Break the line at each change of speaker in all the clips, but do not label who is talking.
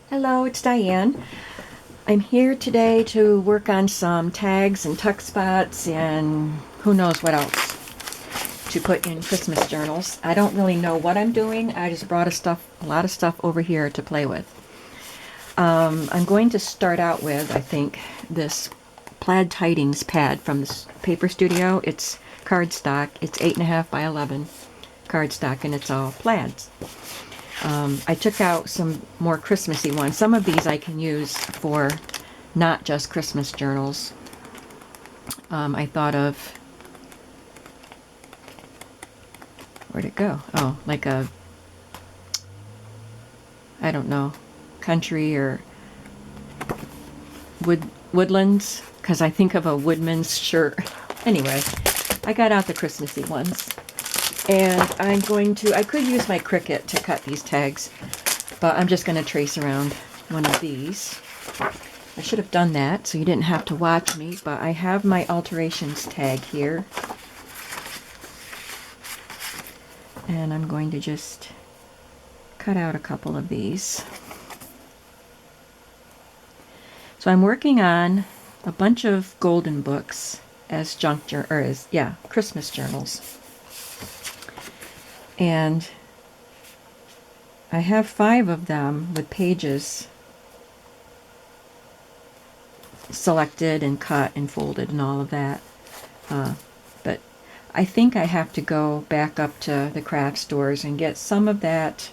Hello, it's Diane. I'm here today to work on some tags and tuck spots and who knows what else to put in Christmas journals. I don't really know what I'm doing. I just brought a lot of stuff over here to play with. I'm going to start out with, I think, this plaid tidings pad from the Paper Studio. It's cardstock. It's 8.5 by 11 cardstock, and it's all plaids. I took out some more Christmassy ones. Some of these I can use for not just Christmas journals. I thought of, where'd it go? Oh, like a, I don't know, country or woodlands, because I think of a woodman's shirt. Anyway, I got out the Christmassy ones. And I could use my Cricut to cut these tags, but I'm just going to trace around one of these. I should have done that so you didn't have to watch me, but I have my alterations tag here. And I'm going to just cut out a couple of these. So I'm working on a bunch of golden books as Christmas journals. And I have 5 of them with pages selected and cut and folded and all of that. But I think I have to go back up to the craft stores and get some of that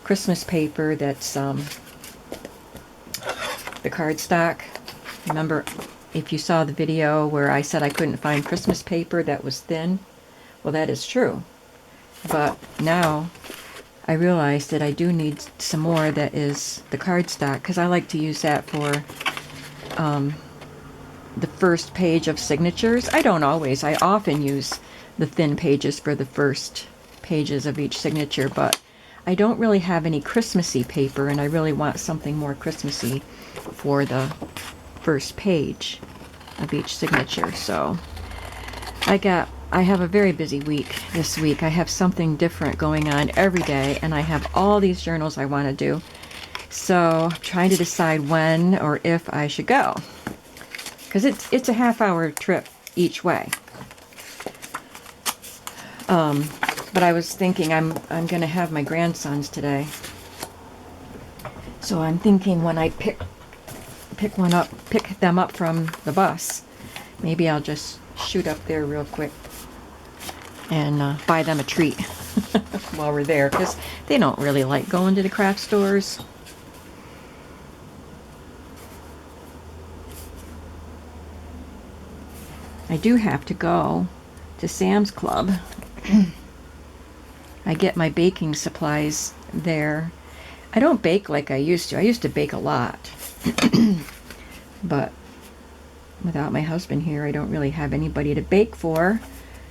Christmas paper that's the cardstock. Remember, if you saw the video where I said I couldn't find Christmas paper that was thin? Well, that is true. But now I realize that I do need some more that is the cardstock, because I like to use that for the first page of signatures. I don't always. I often use the thin pages for the first pages of each signature, but I don't really have any Christmassy paper, and I really want something more Christmassy for the first page of each signature. So I have a very busy week this week. I have something different going on every day, and I have all these journals I want to do. So I'm trying to decide when or if I should go, because it's a half-hour trip each way. But I was thinking I'm going to have my grandsons today, so I'm thinking when I pick them up from the bus, maybe I'll just shoot up there real quick and buy them a treat while we're there, because they don't really like going to the craft stores. I do have to go to Sam's Club. I get my baking supplies there. I don't bake like I used to. I used to bake a lot. But without my husband here, I don't really have anybody to bake for,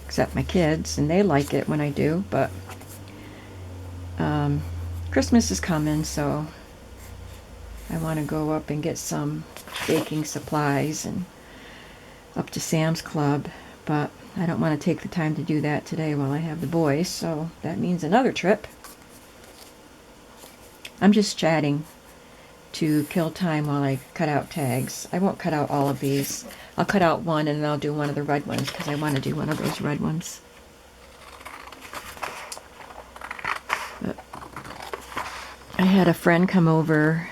except my kids, and they like it when I do. But Christmas is coming, so I want to go up and get some baking supplies and up to Sam's Club, but I don't want to take the time to do that today while I have the boys, so that means another trip. I'm just chatting to kill time while I cut out tags. I won't cut out all of these. I'll cut out one and then I'll do one of the red ones, because I want to do one of those red ones. But I had a friend come over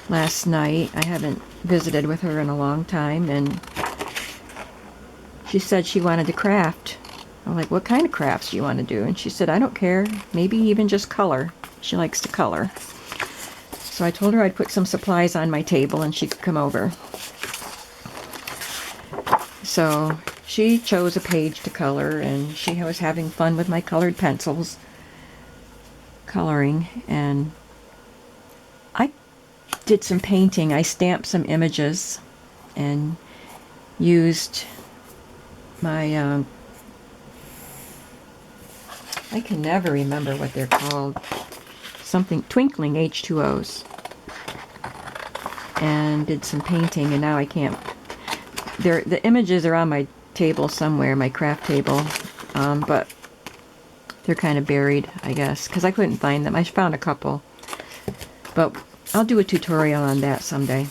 last night. I haven't visited with her in a long time, and she said she wanted to craft. I'm like, what kind of crafts do you want to do? And she said, I don't care, maybe even just color. She likes to color. So I told her I'd put some supplies on my table and she could come over. So she chose a page to color, and she was having fun with my colored pencils coloring, and I did some painting. I stamped some images and used my I can never remember what they're called, something twinkling H2Os, and did some painting, and now I can't, the images are on my table somewhere, my craft table, but they're kind of buried, I guess, because I couldn't find them. I found a couple. But I'll do a tutorial on that someday,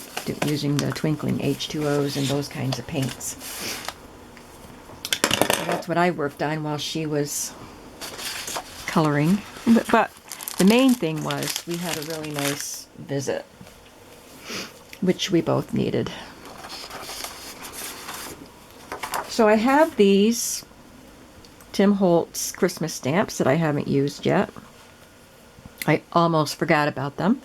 using the twinkling H2Os and those kinds of paints. So that's what I worked on while she was coloring. But the main thing was we had a really nice visit, which we both needed. So I have these Tim Holtz Christmas stamps that I haven't used yet. I almost forgot about them.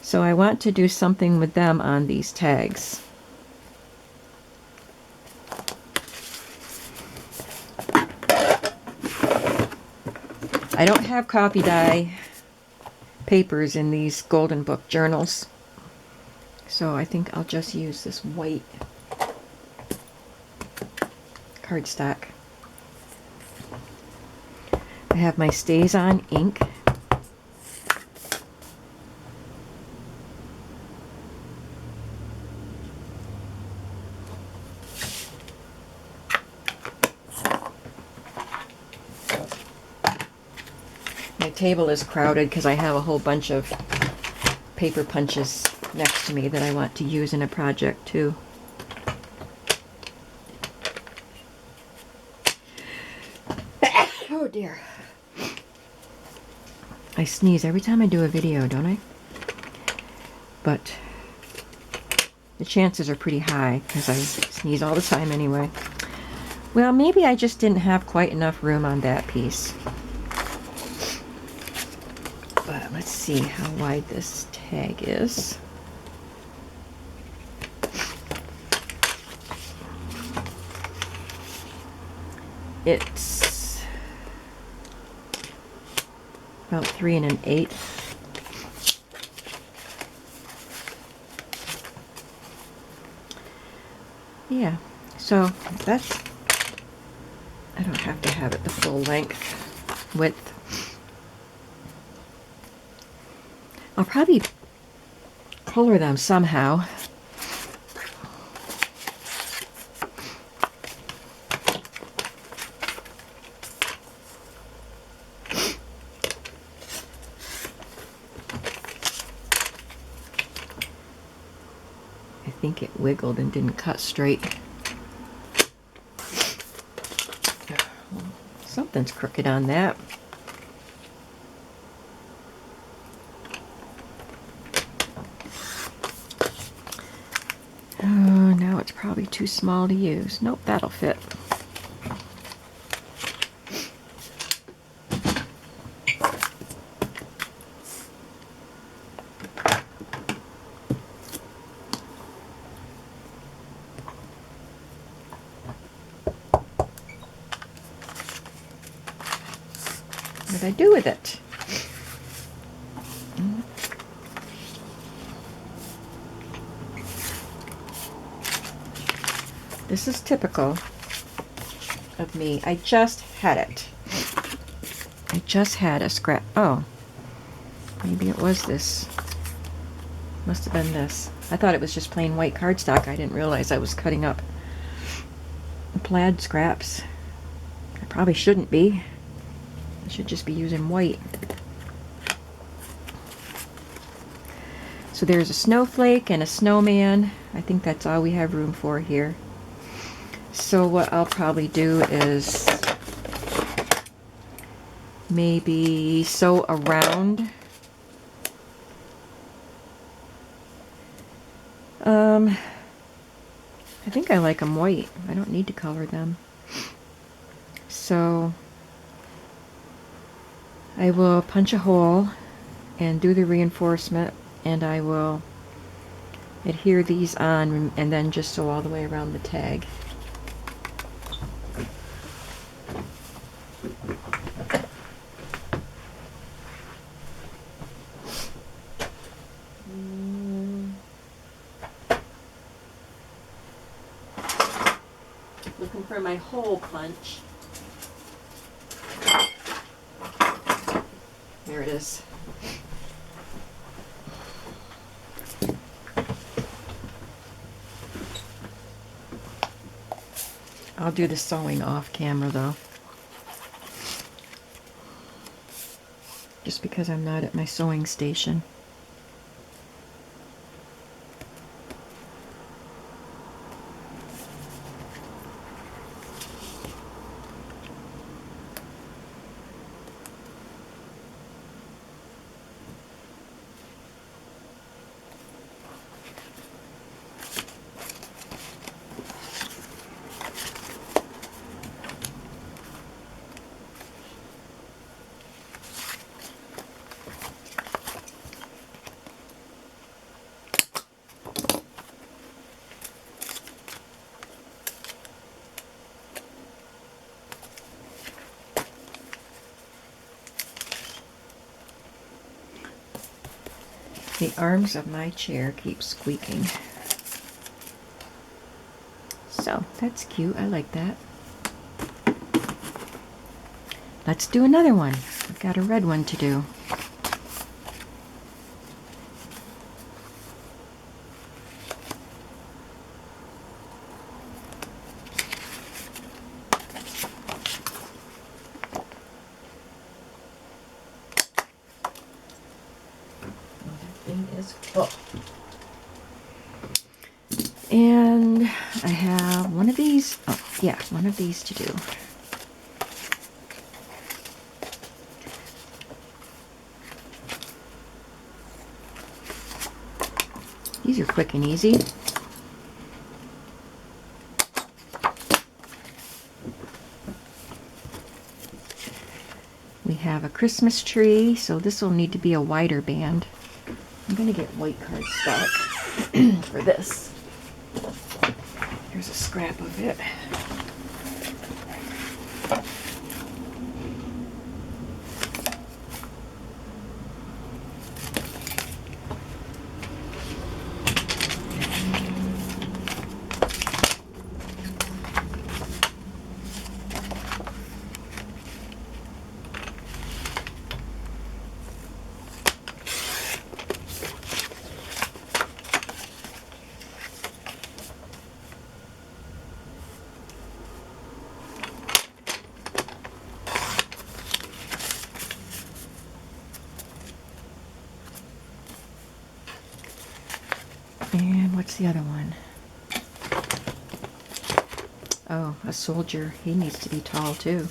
So I want to do something with them on these tags. I don't have copy dye papers in these Golden Book journals, so I think I'll just use this white cardstock. I have my Stays On ink. My table is crowded because I have a whole bunch of paper punches next to me that I want to use in a project too. Oh dear. I sneeze every time I do a video, don't I? But the chances are pretty high because I sneeze all the time anyway. Well, maybe I just didn't have quite enough room on that piece. But let's see how wide this tag is. It's about 3 1/8. Yeah, so that's, I don't have to have it the full length width. I'll probably color them somehow. I think it wiggled and didn't cut straight. Something's crooked on that. Oh, now it's probably too small to use. Nope, that'll fit. What did I do with it? This is typical of me. I just had it. I just had a scrap. Oh, maybe it was this. Must have been this. I thought it was just plain white cardstock. I didn't realize I was cutting up the plaid scraps. I probably shouldn't be. I should just be using white. So there's a snowflake and a snowman. I think that's all we have room for here. So what I'll probably do is maybe sew around. I think I like them white. I don't need to color them. So I will punch a hole and do the reinforcement, and I will adhere these on and then just sew all the way around the tag. Looking for my hole punch. There it is. I'll do the sewing off camera though, just because I'm not at my sewing station. The arms of my chair keep squeaking. So that's cute. I like that. Let's do another one. I've got a red one to do. Is full. And I have one of these. Oh, yeah, one of these to do. These are quick and easy. We have a Christmas tree, so this will need to be a wider band. I'm going to get white cardstock for this. Here's a scrap of it. And what's the other one? Oh, a soldier. He needs to be tall too.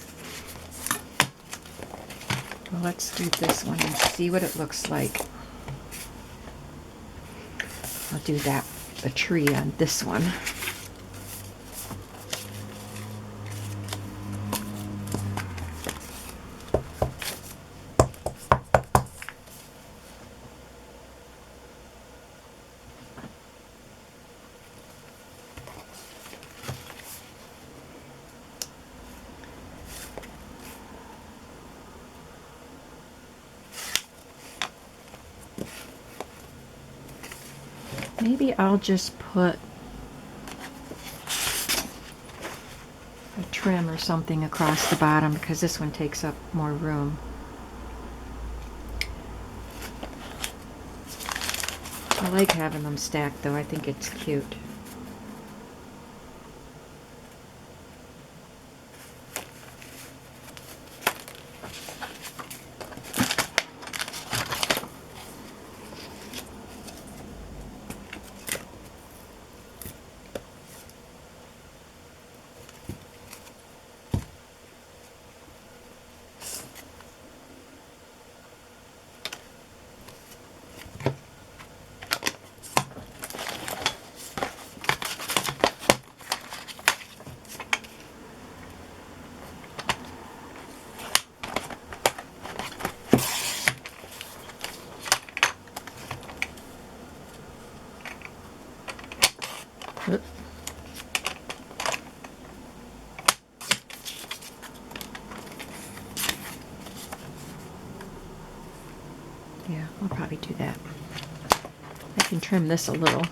Well, let's do this one and see what it looks like. I'll do that, a tree on this one. Maybe I'll just put a trim or something across the bottom because this one takes up more room. I like having them stacked though. I think it's cute. Oop. Yeah, I'll probably do that. I can trim this a little.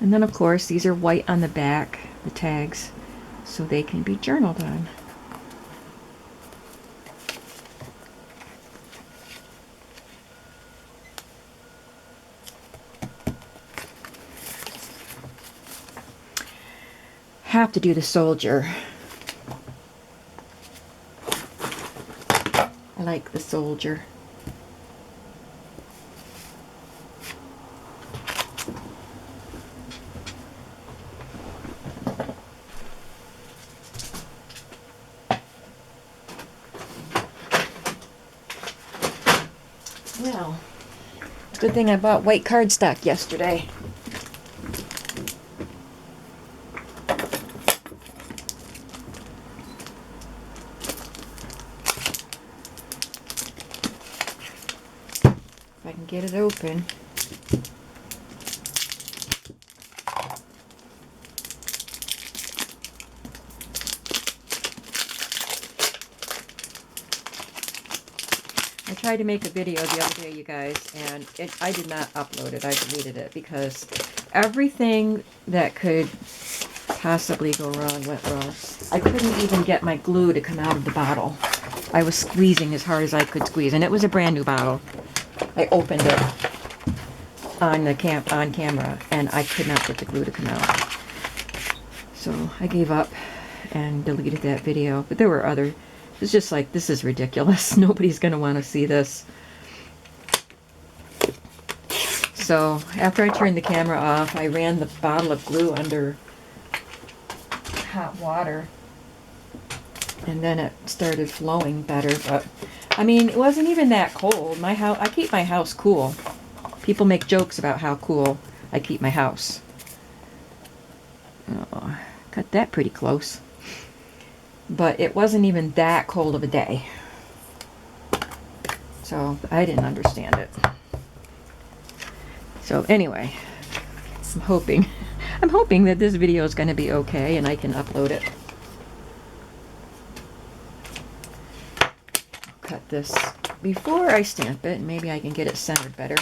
And then of course these are white on the back, the tags, so they can be journaled on. Have to do the soldier. I like the soldier. Well, good thing I bought white cardstock yesterday. can get it open. I tried to make a video the other day, you guys, and I did not upload it. I deleted it because everything that could possibly go wrong went wrong. I couldn't even get my glue to come out of the bottle. I was squeezing as hard as I could squeeze, and it was a brand new bottle. I opened it on camera, and I could not get the glue to come out. So I gave up and deleted that video. But there were other. It's just like, this is ridiculous. Nobody's going to want to see this. So after I turned the camera off, I ran the bottle of glue under hot water. And then it started flowing better. But, I mean, it wasn't even that cold. My house, I keep my house cool. People make jokes about how cool I keep my house. Oh, cut that pretty close. But it wasn't even that cold of a day. So I didn't understand it. So anyway, I'm hoping that this video is going to be okay and I can upload it. I'll cut this before I stamp it, and maybe I can get it centered better.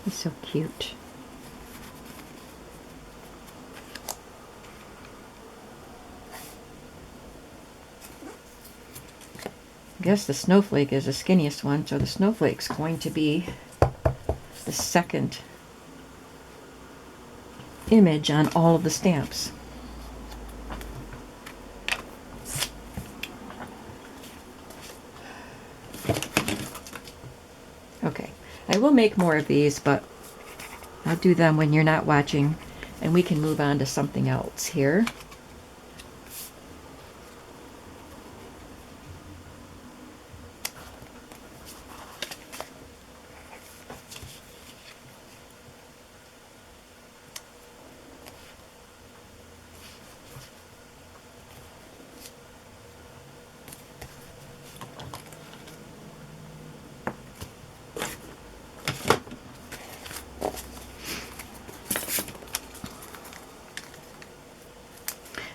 He's so cute. I guess the snowflake is the skinniest one, so the snowflake's going to be the second image on all of the stamps. Okay, I will make more of these, but I'll do them when you're not watching, and we can move on to something else here.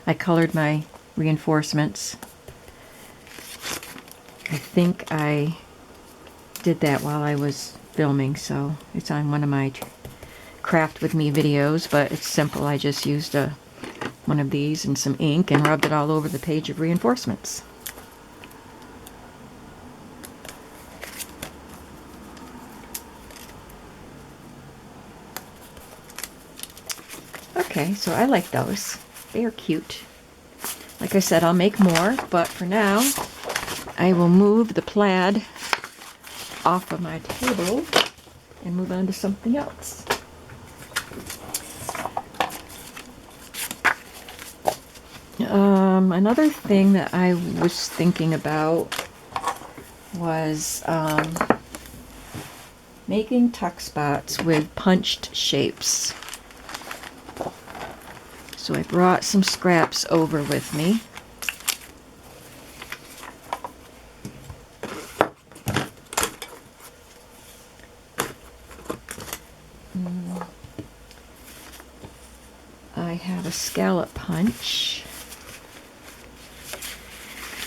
I colored my reinforcements. I think I did that while I was filming, so it's on one of my craft with me videos, but it's simple. I just used one of these and some ink and rubbed it all over the page of reinforcements. Okay, so I like those. They are cute. Like I said, I'll make more, but for now, I will move the plaid off of my table and move on to something else. Another thing that I was thinking about was making tuck spots with punched shapes. So I brought some scraps over with me. I have a scallop punch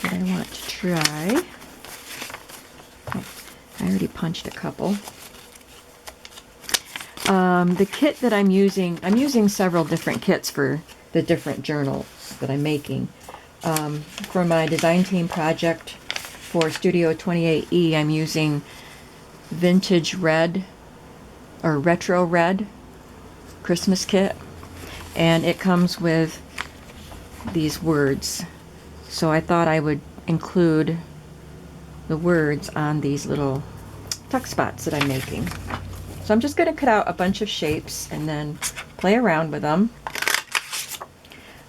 that I want to try. Oh, I already punched a couple. The kit that I'm using several different kits for the different journals that I'm making. For my design team project for Studio 28E, I'm using Vintage Red or Retro Red Christmas kit, and it comes with these words. So I thought I would include the words on these little tuck spots that I'm making. So I'm just going to cut out a bunch of shapes and then play around with them.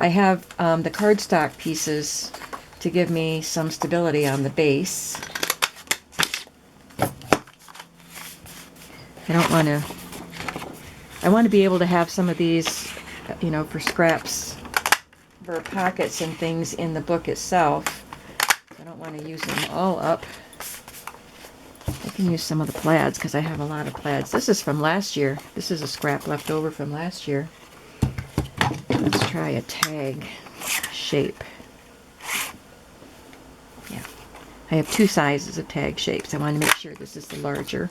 I have the cardstock pieces to give me some stability on the base. I want to be able to have some of these, you know, for scraps, for pockets and things in the book itself. I don't want to use them all up. I can use some of the plaids because I have a lot of plaids. This is from last year. This is a scrap left over from last year. Let's try a tag shape. Yeah. I have two sizes of tag shapes. I want to make sure this is the larger.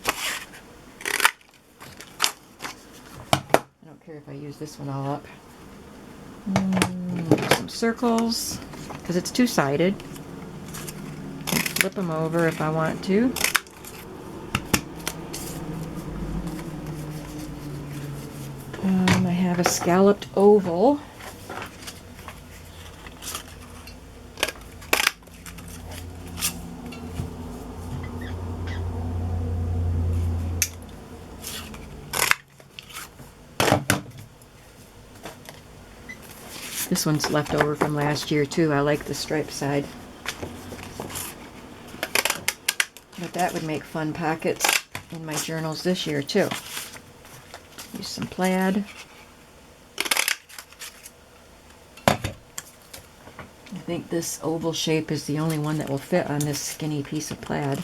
I don't care if I use this one all up. Some circles, because it's two-sided. Flip them over if I want to. I have a scalloped oval. This one's left over from last year too. I like the striped side. But that would make fun pockets in my journals this year too. Use some plaid. I think this oval shape is the only one that will fit on this skinny piece of plaid.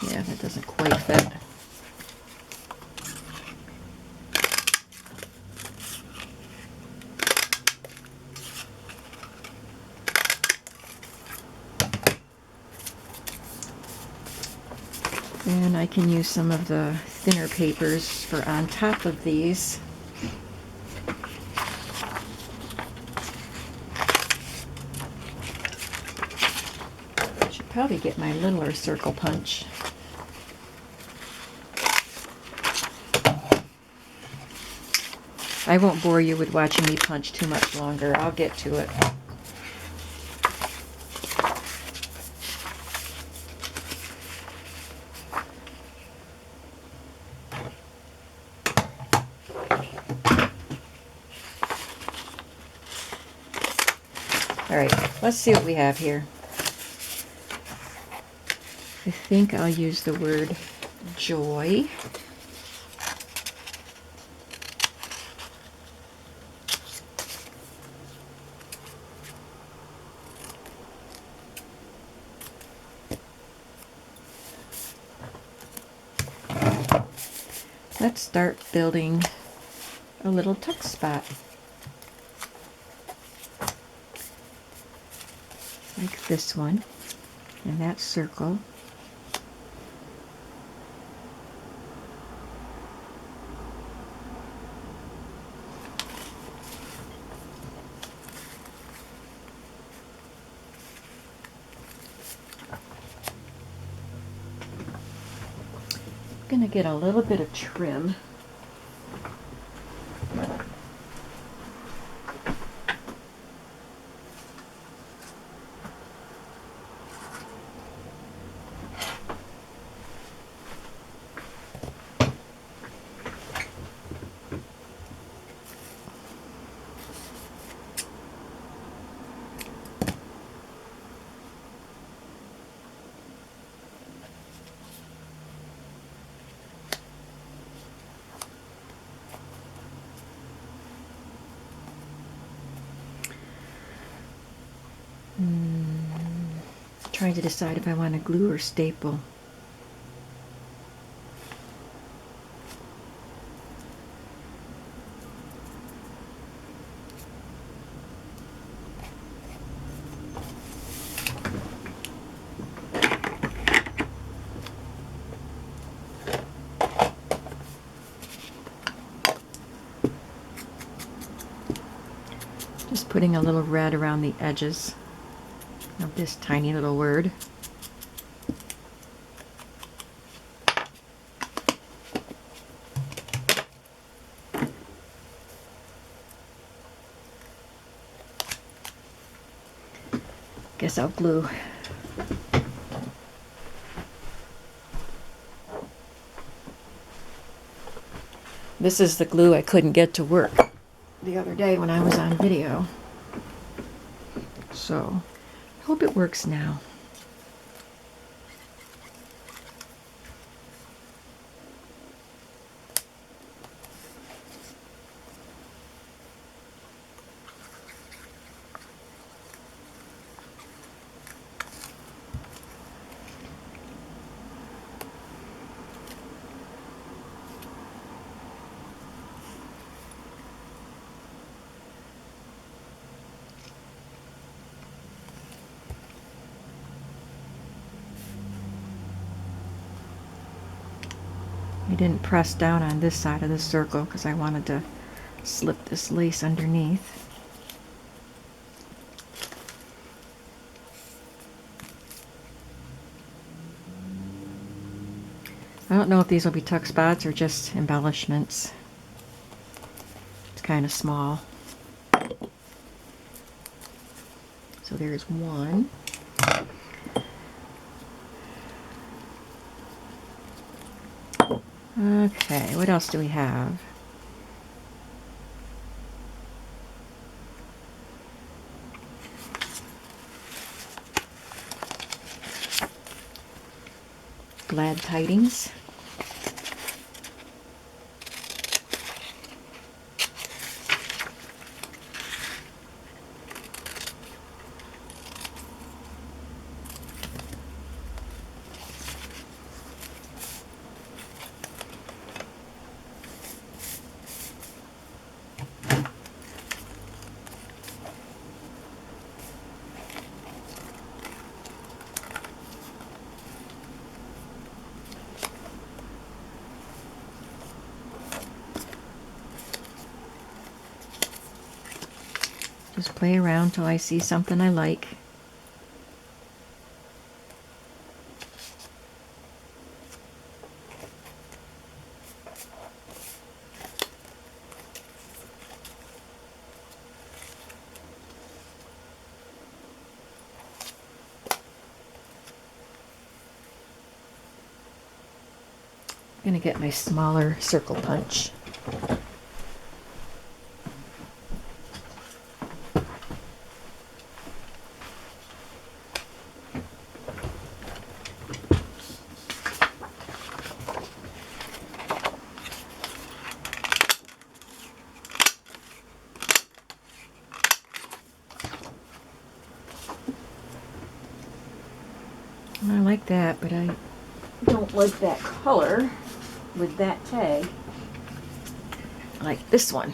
Yeah, that doesn't quite fit. And I can use some of the thinner papers for on top of these. I should probably get my littler circle punch. I won't bore you with watching me punch too much longer. I'll get to it. All right, let's see what we have here. I think I'll use the word joy. Let's start building a little tuck spot. Like this one, and that circle. I'm going to get a little bit of trim. Trying to decide if I want to glue or staple. Just putting a little red around the edges of this tiny little word. Guess I'll glue. This is the glue I couldn't get to work the other day when I was on video. So, I hope it works now. I didn't press down on this side of the circle because I wanted to slip this lace underneath. I don't know if these will be tuck spots or just embellishments. It's kind of small. So there's one. Okay, what else do we have? Glad tidings. Just play around till I see something I like. I'm going to get my smaller circle punch. I like that, but I don't like that color with that tag. I like this one.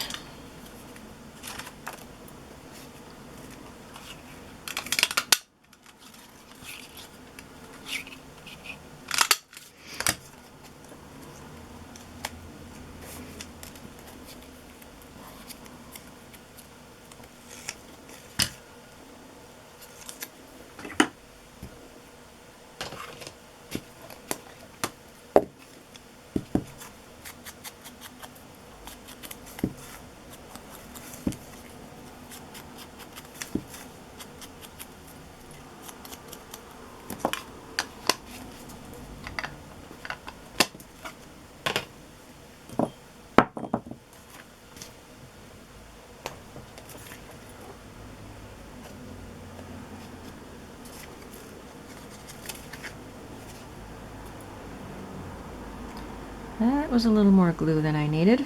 That was a little more glue than I needed.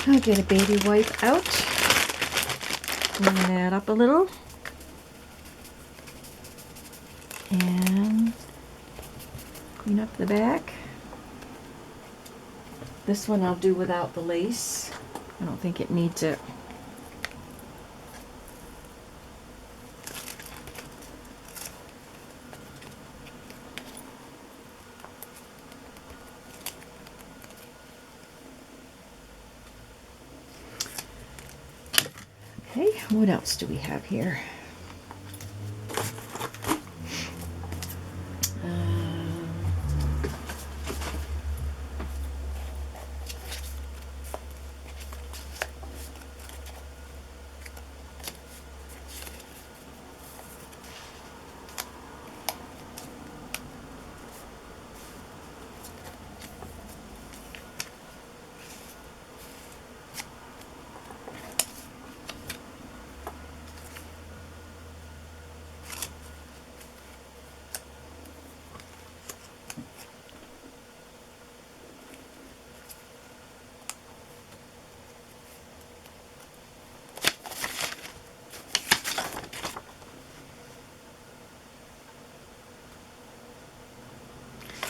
I'll get a baby wipe out. Clean that up a little. And clean up the back. This one I'll do without the lace. I don't think it needs it. Okay, what else do we have here?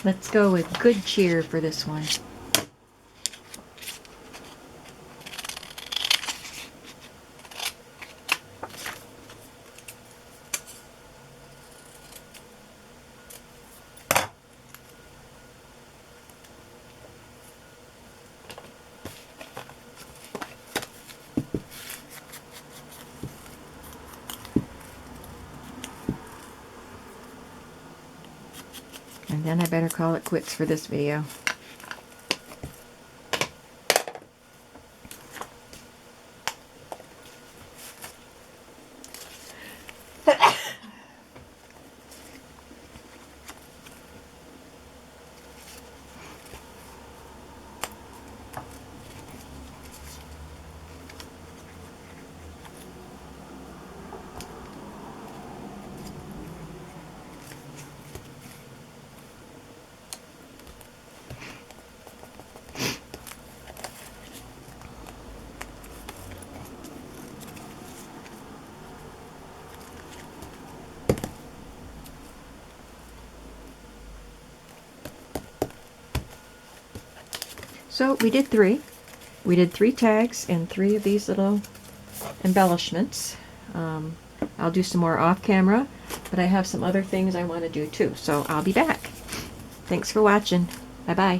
Let's go with good cheer for this one. And then I better call it quits for this video. So we did three. We did 3 tags and 3 of these little embellishments. I'll do some more off camera, but I have some other things I want to do too, so I'll be back. Thanks for watching. Bye-bye.